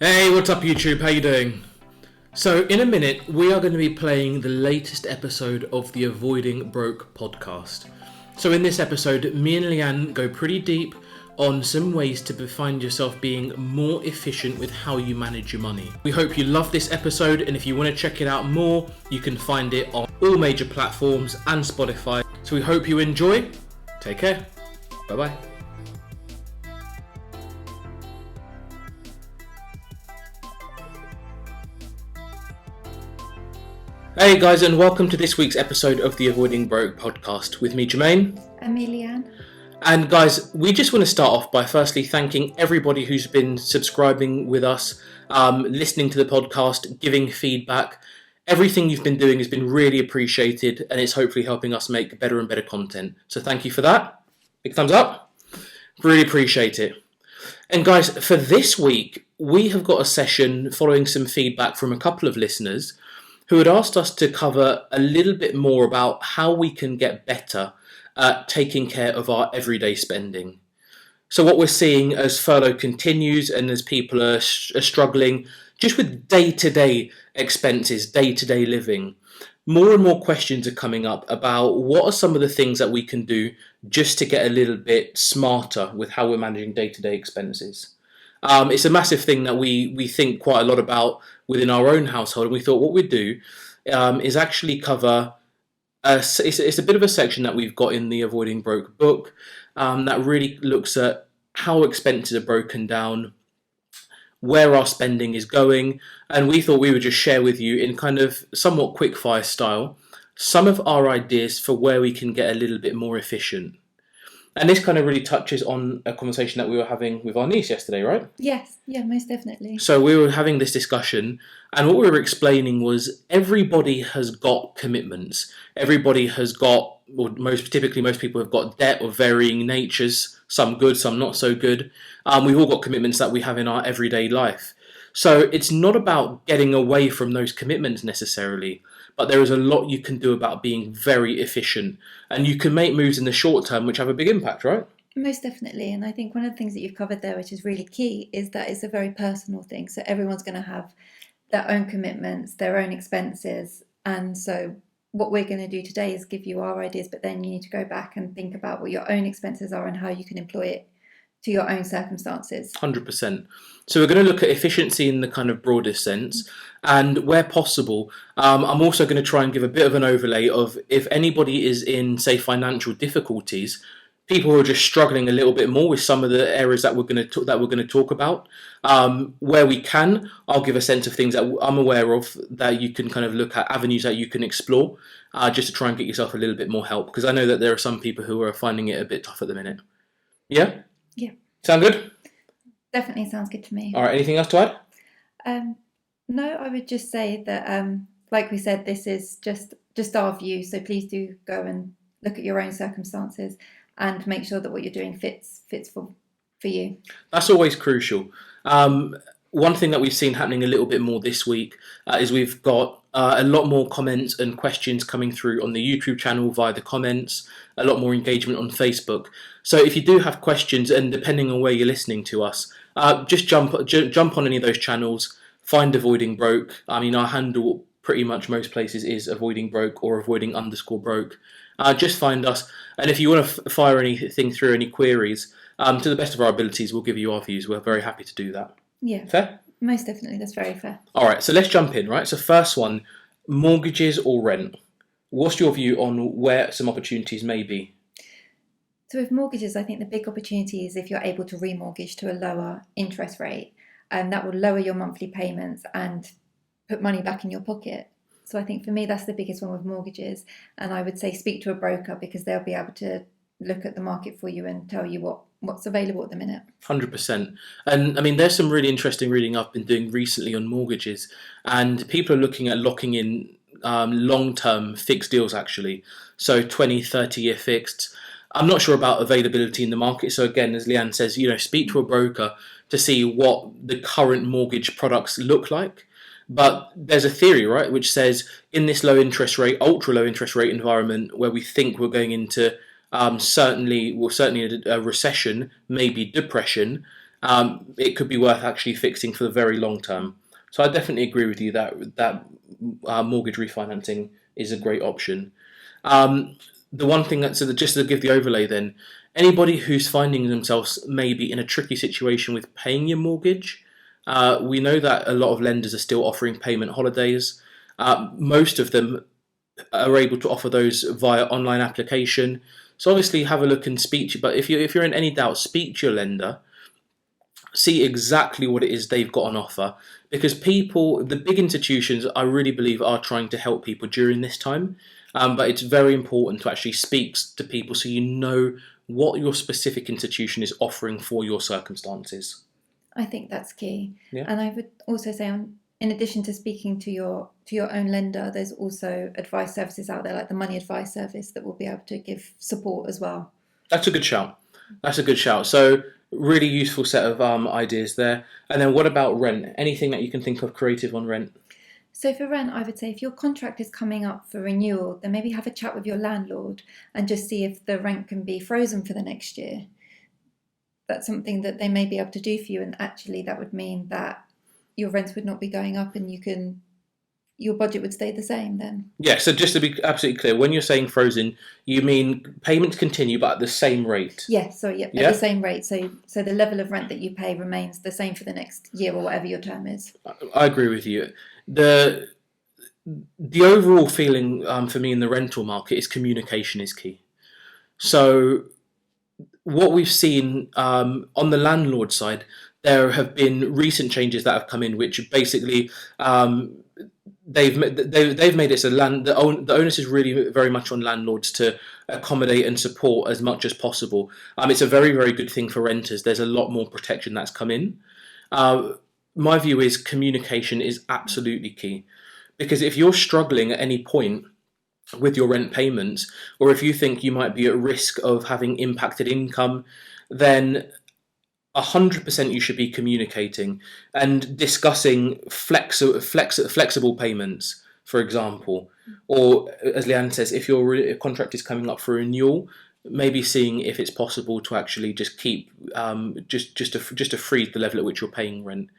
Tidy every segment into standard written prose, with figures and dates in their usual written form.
Hey, what's up YouTube? How you doing? So in a minute, we are going to be playing the latest episode of the Avoiding Broke podcast. So in this episode, me and Leanne go pretty deep on some ways to find yourself being more efficient with how you manage your money. We hope you love this episode, and if you want to check it out more, you can find it on all major platforms and Spotify. So we hope you enjoy. Take care. Bye-bye. Hey guys, and welcome to this week's episode of the Avoiding Broke podcast with me, Jermaine. And me, Leanne. And guys, we just want to start off by firstly thanking everybody who's been subscribing with us, listening to the podcast, giving feedback. Everything you've been doing has been really appreciated, and it's hopefully helping us make better and better content. So thank you for that. Big thumbs up. Really appreciate it. And guys, for this week, we have got a session following some feedback from a couple of listeners who had asked us to cover a little bit more about how we can get better at taking care of our everyday spending. So what we're seeing as furlough continues and as people are struggling just with day-to-day expenses, day-to-day living, more and more questions are coming up about what are some of the things that we can do just to get a little bit smarter with how we're managing day-to-day expenses. It's a massive thing that we think quite a lot about within our own household, and we thought what we'd do is actually cover it's a bit of a section that we've got in the Avoiding Broke book that really looks at how expenses are broken down, where our spending is going, and we thought we would just share with you in kind of somewhat quickfire style some of our ideas for where we can get a little bit more efficient. And this kind of really touches on a conversation that we were having with our niece yesterday, right? Yes, yeah, most definitely. So we were having this discussion, and what we were explaining was everybody has got commitments. Everybody has got, or most people have got debt of varying natures, some good, some not so good. We've all got commitments that we have in our everyday life. So it's not about getting away from those commitments necessarily, but there is a lot you can do about being very efficient, and you can make moves in the short term which have a big impact, right? Most definitely, and I think one of the things that you've covered there, which is really key, is that it's a very personal thing. So everyone's going to have their own commitments, their own expenses, and so what we're going to do today is give you our ideas, but then you need to go back and think about what your own expenses are and how you can employ it to your own circumstances. 100%. So we're going to look at efficiency in the kind of broadest sense, and where possible, I'm also going to try and give a bit of an overlay of if anybody is in, say, financial difficulties, people who are just struggling a little bit more with some of the areas that we're going to talk about. Where we can, I'll give a sense of things that I'm aware of that you can kind of look at, avenues that you can explore, just to try and get yourself a little bit more help, because I know that there are some people who are finding it a bit tough at the minute. Yeah? Yeah. Sound good? Definitely sounds good to me. All right, anything else to add? No, I would just say that, like we said, this is just our view, so please do go and look at your own circumstances and make sure that what you're doing fits for you. That's always crucial. One thing that we've seen happening a little bit more this week is we've got a lot more comments and questions coming through on the YouTube channel via the comments, a lot more engagement on Facebook. So if you do have questions, and depending on where you're listening to us, just jump on any of those channels, find Avoiding Broke. I mean, our handle pretty much most places is Avoiding Broke or Avoiding_Broke. Just find us, and if you want to fire anything through, any queries, to the best of our abilities, we'll give you our views. We're very happy to do that. Yeah. Fair? Most definitely, that's very fair. All right, so let's jump in, right? So first one, mortgages or rent. What's your view on where some opportunities may be? So with mortgages, I think the big opportunity is if you're able to remortgage to a lower interest rate, and that will lower your monthly payments and put money back in your pocket. So I think for me, that's the biggest one with mortgages. And I would say speak to a broker, because they'll be able to look at the market for you and tell you what's available at the minute. 100%. And I mean, there's some really interesting reading I've been doing recently on mortgages, and people are looking at locking in long-term fixed deals actually. So 20, 30-year fixed. I'm not sure about availability in the market. So again, as Leanne says, speak to a broker to see what the current mortgage products look like. But there's a theory, right, which says in this low interest rate, ultra low interest rate environment where we think we're going into certainly a recession, maybe depression, it could be worth actually fixing for the very long term. So I definitely agree with you that mortgage refinancing is a great option. The one thing just to give the overlay then, anybody who's finding themselves maybe in a tricky situation with paying your mortgage, we know that a lot of lenders are still offering payment holidays. Most of them are able to offer those via online application. So obviously have a look and speak to, but if you're in any doubt, speak to your lender, see exactly what it is they've got on offer, because the big institutions, I really believe, are trying to help people during this time. But it's very important to actually speak to people so you know what your specific institution is offering for your circumstances. I think that's key. Yeah. And I would also say, in addition to speaking to your own lender, there's also advice services out there, like the Money Advice Service, that will be able to give support as well. That's a good shout. So really useful set of ideas there. And then what about rent? Anything that you can think of creative on rent? So for rent, I would say if your contract is coming up for renewal, then maybe have a chat with your landlord and just see if the rent can be frozen for the next year. That's something that they may be able to do for you, and actually that would mean that your rents would not be going up and your budget would stay the same then. Yeah, so just to be absolutely clear, when you're saying frozen, you mean payments continue but at the same rate? Yeah, at the same rate. So the level of rent that you pay remains the same for the next year or whatever your term is. I agree with you. The overall feeling for me in the rental market is communication is key. So what we've seen on the landlord side, there have been recent changes that have come in, which basically they've made it so the onus is really very much on landlords to accommodate and support as much as possible. It's a very, very good thing for renters. There's a lot more protection that's come in. My view is communication is absolutely key, because if you're struggling at any point with your rent payments, or if you think you might be at risk of having impacted income, then 100% you should be communicating and discussing flexible payments, for example. Or, as Leanne says, if your contract is coming up for renewal, maybe seeing if it's possible to actually just keep just to freeze the level at which you're paying rent.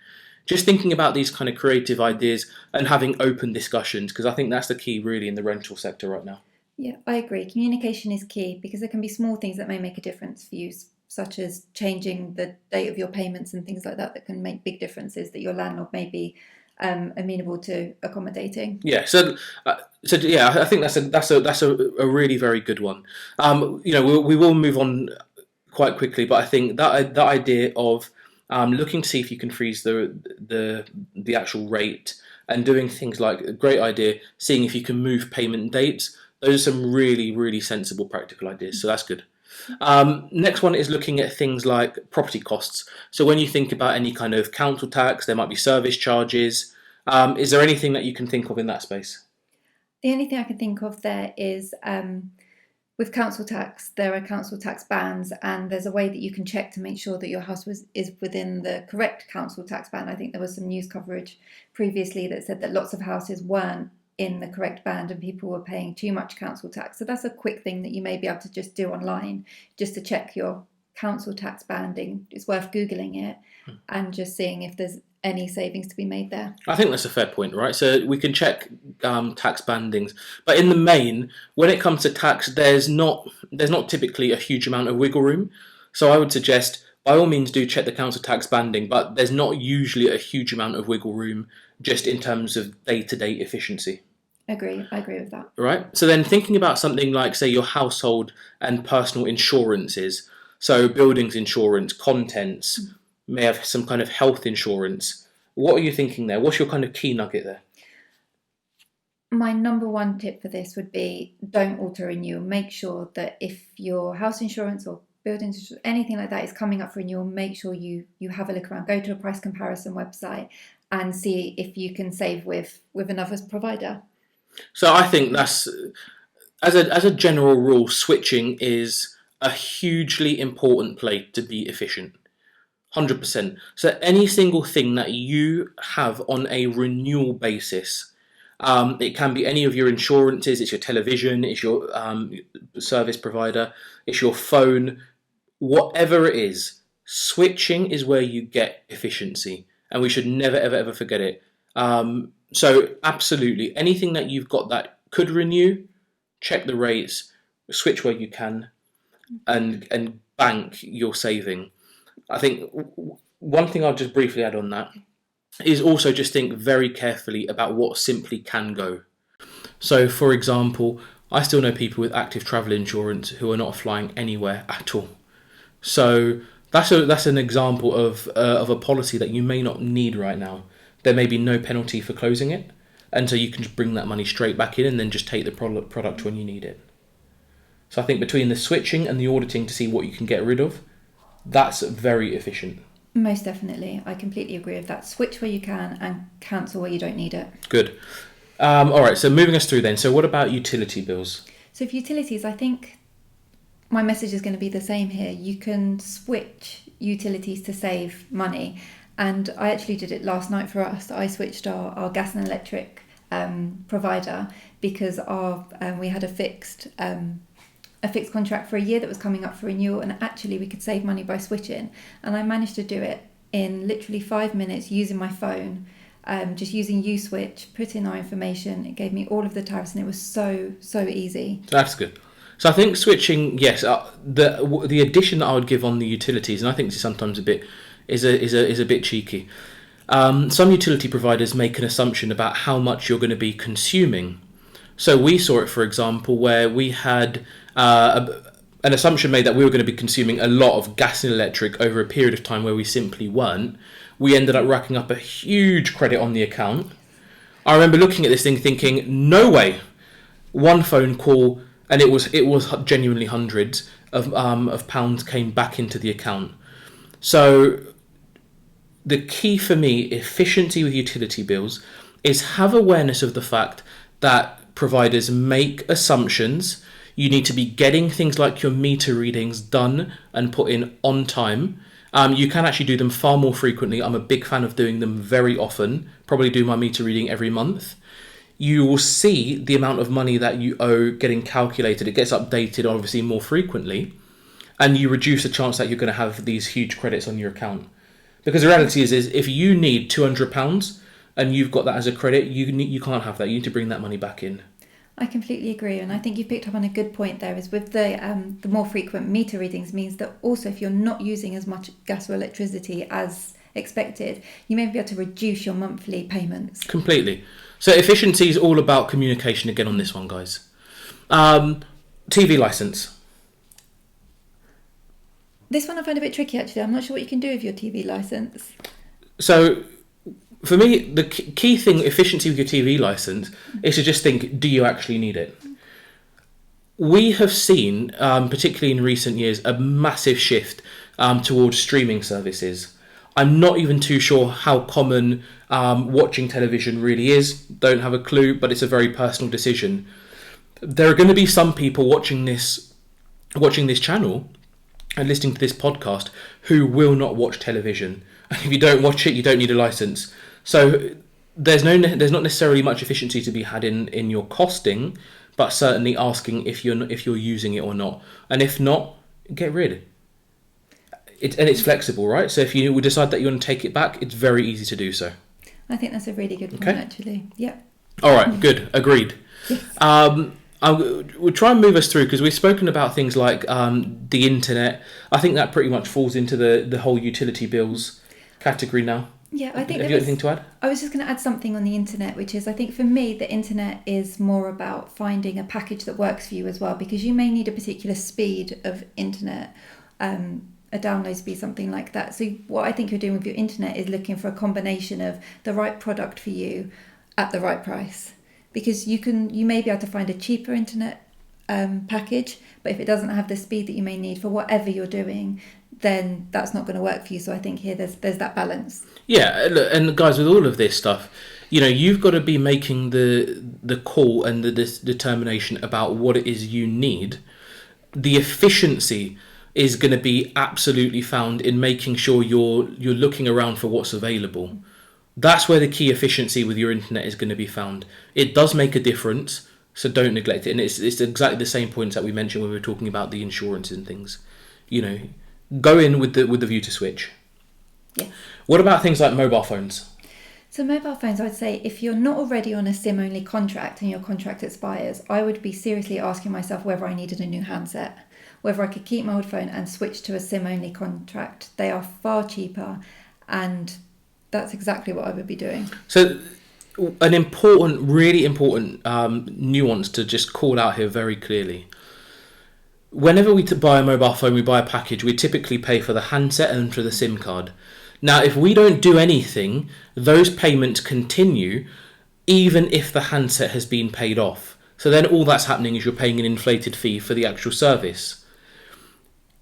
Just thinking about these kind of creative ideas and having open discussions, because I think that's the key really in the rental sector right now. Yeah, I agree. Communication is key, because there can be small things that may make a difference for you, such as changing the date of your payments and things like that can make big differences that your landlord may be amenable to accommodating. Yeah, so yeah, I think that's a really very good one. We will move on quite quickly, but I think that idea of looking to see if you can freeze the actual rate and doing things like, a great idea, seeing if you can move payment dates. Those are some really, really sensible practical ideas. So that's good. Next one is looking at things like property costs. So when you think about any kind of council tax, there might be service charges. Is there anything that you can think of in that space? The only thing I can think of there is with council tax, there are council tax bands, and there's a way that you can check to make sure that your house is within the correct council tax band. I think there was some news coverage previously that said that lots of houses weren't in the correct band and people were paying too much council tax. So that's a quick thing that you may be able to just do online, just to check your council tax banding. It's worth Googling it and just seeing if there's any savings to be made there. I think that's a fair point, right? So we can check tax bandings, but in the main, when it comes to tax, there's not typically a huge amount of wiggle room. So I would suggest, by all means, do check the council tax banding, but there's not usually a huge amount of wiggle room just in terms of day-to-day efficiency. I agree with that. Right. So then thinking about something like, say, your household and personal insurances, so buildings insurance, contents, may have some kind of health insurance. What are you thinking there? What's your kind of key nugget there? My number one tip for this would be, don't auto-renew. Make sure that if your house insurance or buildings insurance, anything like that is coming up for renewal, make sure you have a look around. Go to a price comparison website and see if you can save with another provider. So I think that's, as a general rule, switching is a hugely important play to be efficient. 100%. So any single thing that you have on a renewal basis, it can be any of your insurances, it's your television, it's your service provider, it's your phone, whatever it is, Switching is where you get efficiency, and we should never, ever, ever forget it. So absolutely, anything that you've got that could renew, check the rates, switch where you can, and bank your saving. I think one thing I'll just briefly add on that is also just think very carefully about what simply can go. So, for example, I still know people with active travel insurance who are not flying anywhere at all. So that's an example of a policy that you may not need right now. There may be no penalty for closing it, and so you can just bring that money straight back in and then just take the product when you need it. So I think between the switching and the auditing to see what you can get rid of, that's very efficient. Most definitely. I completely agree with that. Switch where you can and cancel where you don't need it. Good. All right, so moving us through then. So what about utility bills? So for utilities, I think my message is going to be the same here. You can switch utilities to save money. And I actually did it last night for us. I switched our gas and electric provider because we had a fixed contract for a year that was coming up for renewal, and actually we could save money by switching. And I managed to do it in literally 5 minutes using my phone, just using USwitch, put in our information. It gave me all of the tariffs, and it was so easy. That's good. So I think switching, yes, the addition that I would give on the utilities, and I think this is sometimes a bit cheeky. Some utility providers make an assumption about how much you're going to be consuming. So we saw it, for example, where we had an assumption made that we were going to be consuming a lot of gas and electric over a period of time where we simply weren't. We ended up racking up a huge credit on the account. I remember looking at this thing thinking, no way. One phone call, and it was genuinely hundreds of pounds came back into the account. So the key for me, efficiency with utility bills, is have awareness of the fact that providers make assumptions. You need to be getting things like your meter readings done and put in on time. You can actually do them far more frequently. I'm a big fan of doing them very often, probably do my meter reading every month. You will see the amount of money that you owe getting calculated. It gets updated obviously more frequently, and you reduce the chance that you're going to have these huge credits on your account. Because the reality is if you need £200 and you've got that as a credit, you can't have that. You need to bring that money back in. I completely agree, and I think you've picked up on a good point there. Is with the more frequent meter readings means that also if you're not using as much gas or electricity as expected, you may be able to reduce your monthly payments. Completely. So efficiency is all about communication again on this one, guys. TV license. This one I find a bit tricky actually. I'm not sure what you can do with your TV license. So for me, the key thing, efficiency with your TV license, is to just think, do you actually need it? We have seen, particularly in recent years, a massive shift towards streaming services. I'm not even too sure how common watching television really is. Don't have a clue, but it's a very personal decision. There are going to be some people watching this channel and listening to this podcast who will not watch television. If you don't watch it, you don't need a license. So there's not necessarily much efficiency to be had in your costing, but certainly asking if you're using it or not, and if not, get rid. It's flexible, right? So if you decide that you want to take it back, it's very easy to do so. I think that's a really good point, actually. Yeah. All right, good, agreed. Yes. We'll try and move us through because we've spoken about things like the internet. I think that pretty much falls into the whole utility bills category now. Yeah, I think. Have you got anything to add? I was just going to add something on the internet, which is I think for me the internet is more about finding a package that works for you as well, because you may need a particular speed of internet, a download speed, something like that. So what I think you're doing with your internet is looking for a combination of the right product for you at the right price, because you may be able to find a cheaper internet package, but if it doesn't have the speed that you may need for whatever you're doing, then that's not going to work for you. So I think here there's that balance. Yeah, and guys, with all of this stuff, you've got to be making the call and the determination about what it is you need. The efficiency is going to be absolutely found in making sure you're looking around for what's available. That's where the key efficiency with your internet is going to be found. It does make a difference, so don't neglect it. And it's exactly the same points that we mentioned when we were talking about the insurance and things. go in with the view to switch. Yes. What about things like mobile phones? So mobile phones, I would say if you're not already on a SIM-only contract and your contract expires, I would be seriously asking myself whether I needed a new handset, whether I could keep my old phone and switch to a SIM-only contract. They are far cheaper, and that's exactly what I would be doing. So an important, really important nuance to just call out here very clearly. Whenever we buy a mobile phone, we buy a package, we typically pay for the handset and for the SIM card. Now, if we don't do anything, those payments continue even if the handset has been paid off. So then all that's happening is you're paying an inflated fee for the actual service.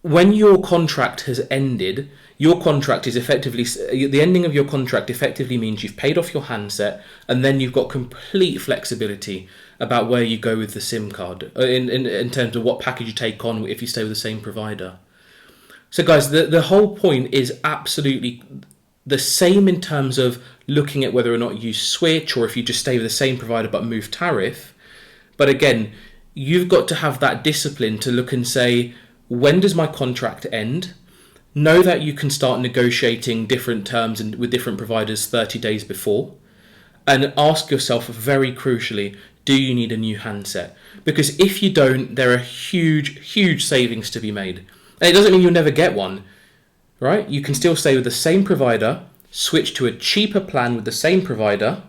When your contract has ended, your contract is effectively, the ending of your contract effectively means you've paid off your handset, and then you've got complete flexibility about where you go with the SIM card in terms of what package you take on if you stay with the same provider. So guys, the whole point is absolutely the same in terms of looking at whether or not you switch or if you just stay with the same provider but move tariff. But again, you've got to have that discipline to look and say, when does my contract end? Know that you can start negotiating different terms and with different providers 30 days before. And ask yourself very crucially, do you need a new handset? Because if you don't, there are huge savings to be made. And it doesn't mean you'll never get one, right? You can still stay with the same provider, switch to a cheaper plan with the same provider,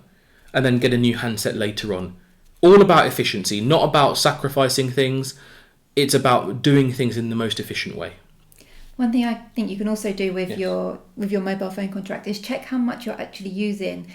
and then get a new handset later on. All about efficiency, not about sacrificing things. It's about doing things in the most efficient way. One thing I think you can also do with your mobile phone contract is check how much you're actually using,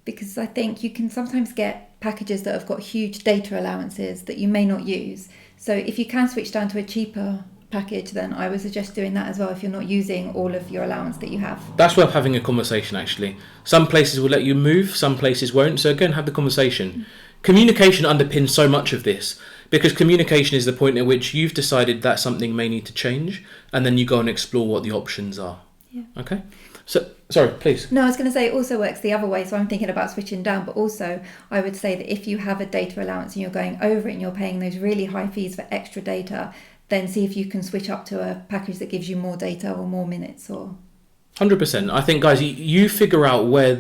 because I think you can sometimes get packages that have got huge data allowances that you may not use. So if you can switch down to a cheaper package, then I would suggest doing that as well if you're not using all of your allowance that you have. That's worth having a conversation, actually. Some places will let you move, some places won't, so go and have the conversation. Communication underpins so much of this, because communication is the point at which you've decided that something may need to change, and then you go and explore what the options are. Yeah. Okay? So, sorry, please. No, I was going to say it also works the other way, so I'm thinking about switching down, but also I would say that if you have a data allowance and you're going over it and you're paying those really high fees for extra data, then see if you can switch up to a package that gives you more data or more minutes. Or 100%. I think, guys, you figure out where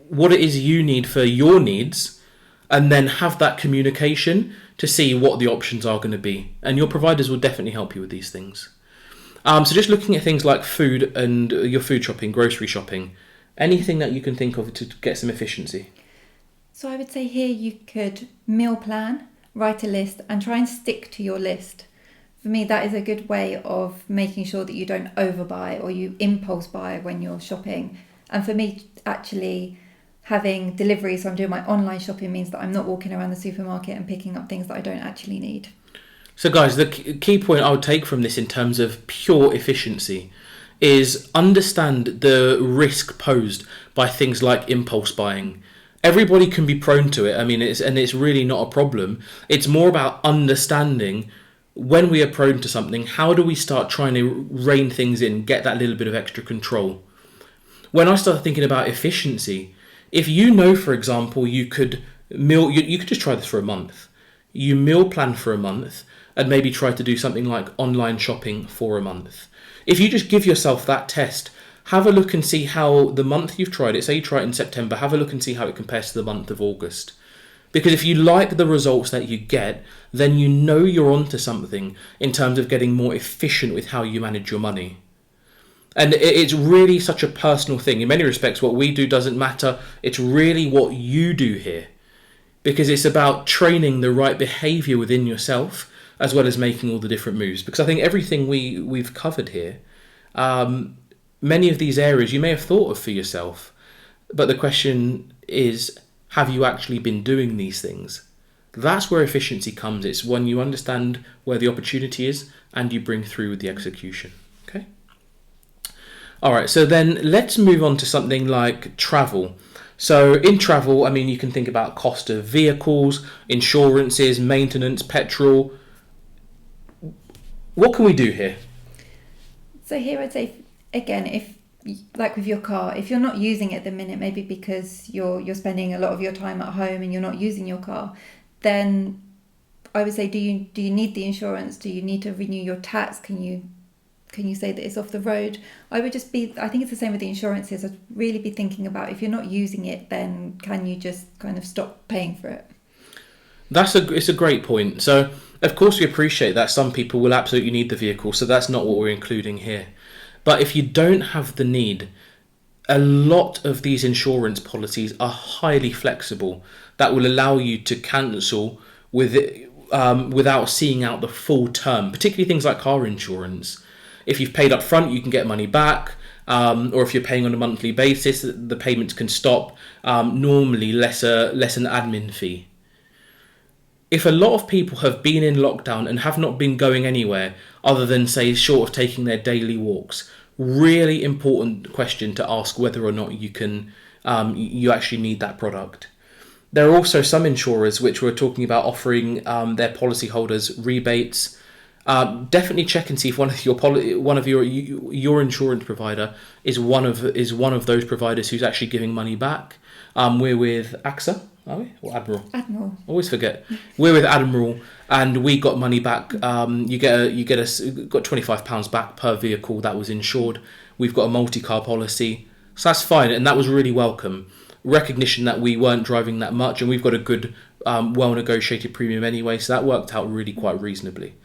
what it is you need for your needs, and then have that communication to see what the options are going to be. And your providers will definitely help you with these things. So just looking at things like food and your food shopping, grocery shopping, anything that you can think of to get some efficiency. So I would say here you could meal plan, write a list, and try and stick to your list. For me, that is a good way of making sure that you don't overbuy or you impulse buy when you're shopping. And for me, actually having delivery, so I'm doing my online shopping, means that I'm not walking around the supermarket and picking up things that I don't actually need. So guys, the key point I would take from this in terms of pure efficiency is understand the risk posed by things like impulse buying. Everybody can be prone to it. I mean, it's really not a problem. It's more about understanding when we are prone to something, how do we start trying to rein things in, get that little bit of extra control. When I start thinking about efficiency, if you know, for example, you could just try this for a month. You meal plan for a month and maybe try to do something like online shopping for a month. If you just give yourself that test, have a look and see how the month you've tried it, say you try it in September, have a look and see how it compares to the month of August. Because if you like the results that you get, then you know you're onto something in terms of getting more efficient with how you manage your money. And it's really such a personal thing. In many respects, what we do doesn't matter. It's really what you do here. Because it's about training the right behaviour within yourself, as well as making all the different moves. Because I think everything we've covered here, many of these areas you may have thought of for yourself. But the question is, have you actually been doing these things? That's where efficiency comes. It's when you understand where the opportunity is and you bring through with the execution. Okay? All right, so then let's move on to something like travel. So in travel, I mean, you can think about cost of vehicles, insurances, maintenance, petrol. What can we do here? So here I'd say, again, if like with your car, if you're not using it at the minute, maybe because you're spending a lot of your time at home and you're not using your car, then I would say, do you need the insurance? Do you need to renew your tax? Can you say that it's off the road? I think it's the same with the insurances. I'd really be thinking about, if you're not using it, then can you just kind of stop paying for it? It's a great point. So, of course, we appreciate that some people will absolutely need the vehicle, so that's not what we're including here. But if you don't have the need, a lot of these insurance policies are highly flexible that will allow you to cancel without seeing out the full term, particularly things like car insurance. If you've paid up front, you can get money back, or if you're paying on a monthly basis, the payments can stop, normally less an admin fee. If a lot of people have been in lockdown and have not been going anywhere other than, say, short of taking their daily walks, really important question to ask whether or not you actually need that product. There are also some insurers which we're talking about offering their policyholders rebates. Definitely check and see if one of your insurance provider is one of those providers who's actually giving money back. We're with AXA. Are we? Or Admiral? Admiral. Always forget. We're with Admiral, and we got money back. You got £25 back per vehicle that was insured. We've got a multi-car policy, so that's fine, and that was really welcome. Recognition that we weren't driving that much, and we've got a good, well-negotiated premium anyway, so that worked out really quite reasonably.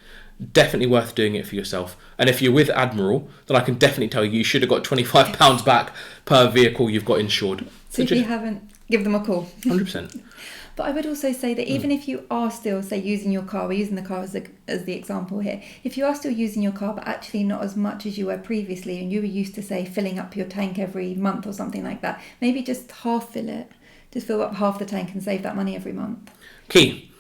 Definitely worth doing it for yourself. And if you're with Admiral, then I can definitely tell you should have got £25 back per vehicle you've got insured. So if you haven't, give them a call. 100%. But I would also say that even if you are still, say, using your car, we're using the car as the example here, if you are still using your car, but actually not as much as you were previously, and you were used to, say, filling up your tank every month or something like that, maybe just half fill it. Just fill up half the tank and save that money every month. Key.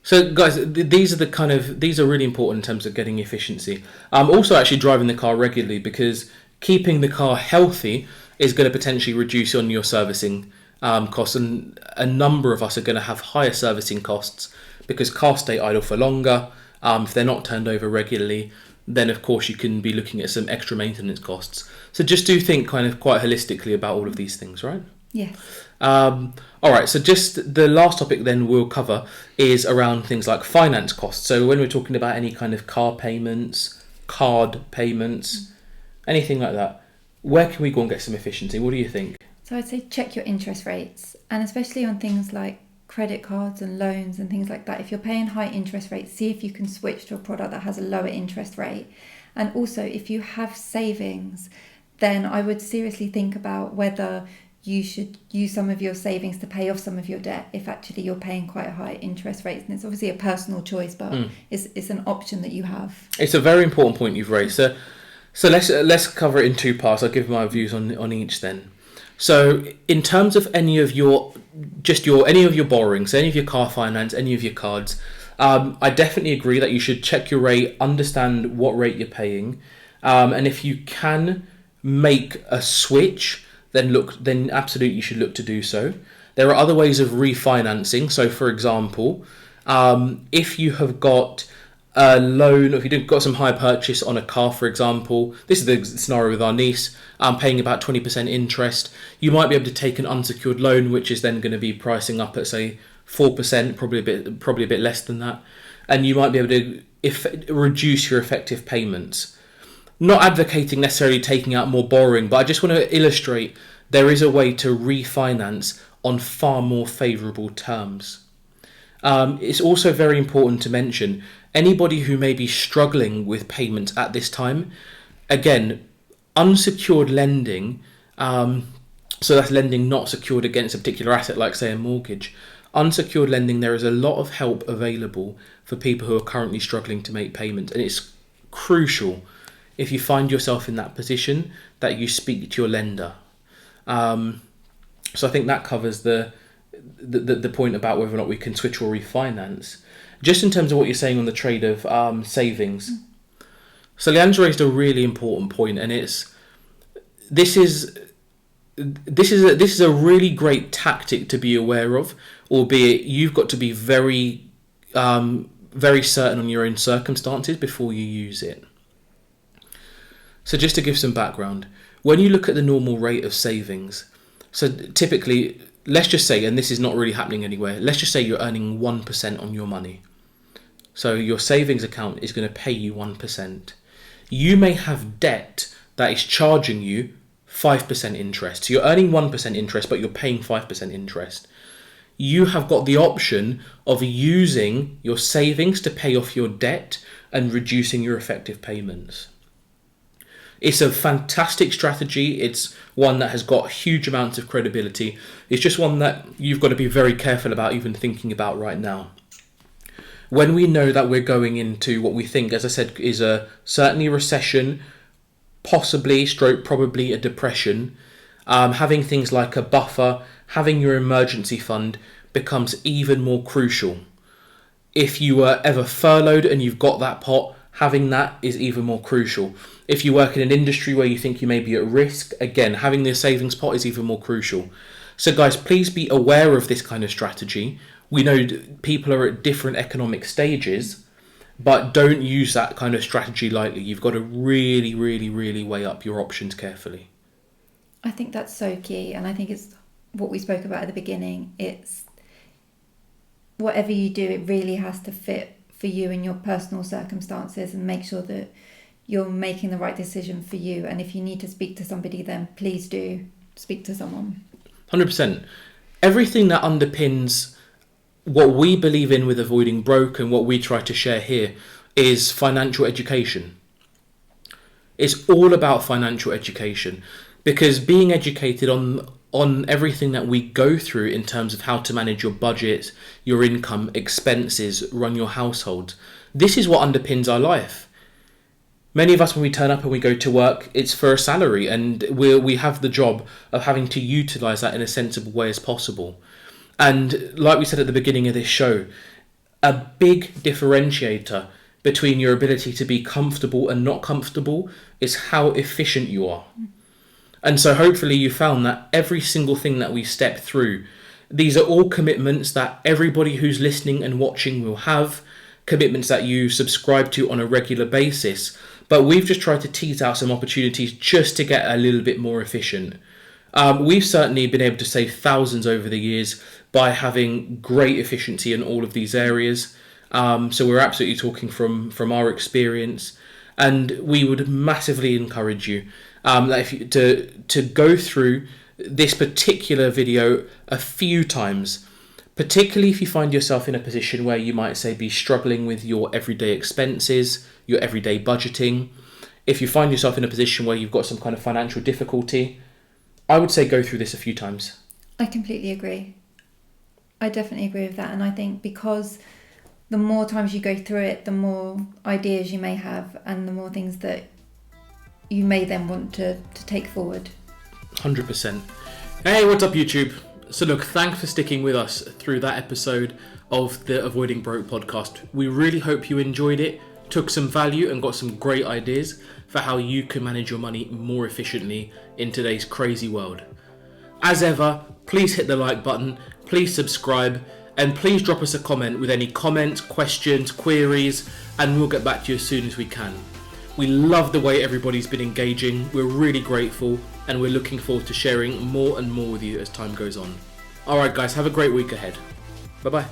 So, guys, these are really important in terms of getting efficiency. Also, actually driving the car regularly, because keeping the car healthy is going to potentially reduce on your servicing costs, and a number of us are going to have higher servicing costs because cars stay idle for longer. If they're not turned over regularly, then of course you can be looking at some extra maintenance costs. So just do think kind of quite holistically about all of these things, right? Yes. All right, so just the last topic then we'll cover is around things like finance costs. So when we're talking about any kind of car payments, card payments, anything like that, where can we go and get some efficiency? What do you think? So I'd say check your interest rates, and especially on things like credit cards and loans and things like that. If you're paying high interest rates, see if you can switch to a product that has a lower interest rate. And also, if you have savings, then I would seriously think about whether you should use some of your savings to pay off some of your debt if actually you're paying quite high interest rates. And it's obviously a personal choice, but it's an option that you have. It's a very important point you've raised. So let's cover it in two parts. I'll give my views on each then. So in terms of any of your borrowings, any of your car finance, any of your cards, I definitely agree that you should check your rate, understand what rate you're paying, and if you can make a switch, then absolutely you should look to do so. There are other ways of refinancing. So for example, if you have got a loan, or if you've got some hire purchase on a car, for example, this is the scenario with our niece, paying about 20% interest, you might be able to take an unsecured loan, which is then going to be pricing up at, say, 4%, probably a bit less than that, and you might be able to reduce your effective payments. Not advocating necessarily taking out more borrowing, but I just want to illustrate there is a way to refinance on far more favourable terms. It's also very important to mention anybody who may be struggling with payments at this time. Again, unsecured lending, so that's lending not secured against a particular asset like, say, a mortgage. Unsecured lending, there is a lot of help available for people who are currently struggling to make payments, and it's crucial if you find yourself in that position that you speak to your lender. So I think that covers the point about whether or not we can switch or refinance. Just in terms of what you're saying on the trade of savings. So Leanne's raised a really important point, and this is a really great tactic to be aware of, albeit you've got to be very certain on your own circumstances before you use it. So just to give some background, when you look at the normal rate of savings, so typically, let's just say, and this is not really happening anywhere, let's just say you're earning 1% on your money. So your savings account is going to pay you 1%. You may have debt that is charging you 5% interest. So you're earning 1% interest, but you're paying 5% interest. You have got the option of using your savings to pay off your debt and reducing your effective payments. It's a fantastic strategy. It's one that has got huge amounts of credibility. It's just one that you've got to be very careful about even thinking about right now. When we know that we're going into what we think, as I said, is certainly a recession, possibly, probably a depression, having things like a buffer, having your emergency fund becomes even more crucial. If you were ever furloughed and you've got that pot, having that is even more crucial. If you work in an industry where you think you may be at risk, again, having the savings pot is even more crucial. So guys, please be aware of this kind of strategy. We know people are at different economic stages, but don't use that kind of strategy lightly. You've got to really, really, really weigh up your options carefully. I think that's so key, and I think it's what we spoke about at the beginning. It's whatever you do, it really has to fit for you and your personal circumstances, and make sure that you're making the right decision for you. And if you need to speak to somebody, then please do speak to someone. 100%. Everything that underpins what we believe in with Avoiding Broke and what we try to share here is financial education. It's all about financial education, because being educated on everything that we go through in terms of how to manage your budget, your income, expenses, run your household, this is what underpins our life. Many of us, when we turn up and we go to work, it's for a salary, and we have the job of having to utilise that in a sensible way as possible. And like we said at the beginning of this show, a big differentiator between your ability to be comfortable and not comfortable is how efficient you are. And so hopefully you found that every single thing that we step through, these are all commitments that everybody who's listening and watching will have, commitments that you subscribe to on a regular basis. But we've just tried to tease out some opportunities just to get a little bit more efficient. We've certainly been able to save thousands over the years by having great efficiency in all of these areas. So we're absolutely talking from our experience, and we would massively encourage you to go through this particular video a few times, particularly if you find yourself in a position where you might say be struggling with your everyday expenses, your everyday budgeting. If you find yourself in a position where you've got some kind of financial difficulty, I would say go through this a few times. I completely agree. I definitely agree with that. And I think because the more times you go through it, the more ideas you may have, and the more things that you may then want to take forward. 100%. Hey, what's up, YouTube? So look, thanks for sticking with us through that episode of the Avoiding Broke podcast. We really hope you enjoyed it, took some value, and got some great ideas for how you can manage your money more efficiently in today's crazy world. As ever, please hit the like button, please subscribe, and please drop us a comment with any comments, questions, queries, and we'll get back to you as soon as we can. We love the way everybody's been engaging, we're really grateful, and we're looking forward to sharing more and more with you as time goes on. Alright guys, have a great week ahead. Bye bye.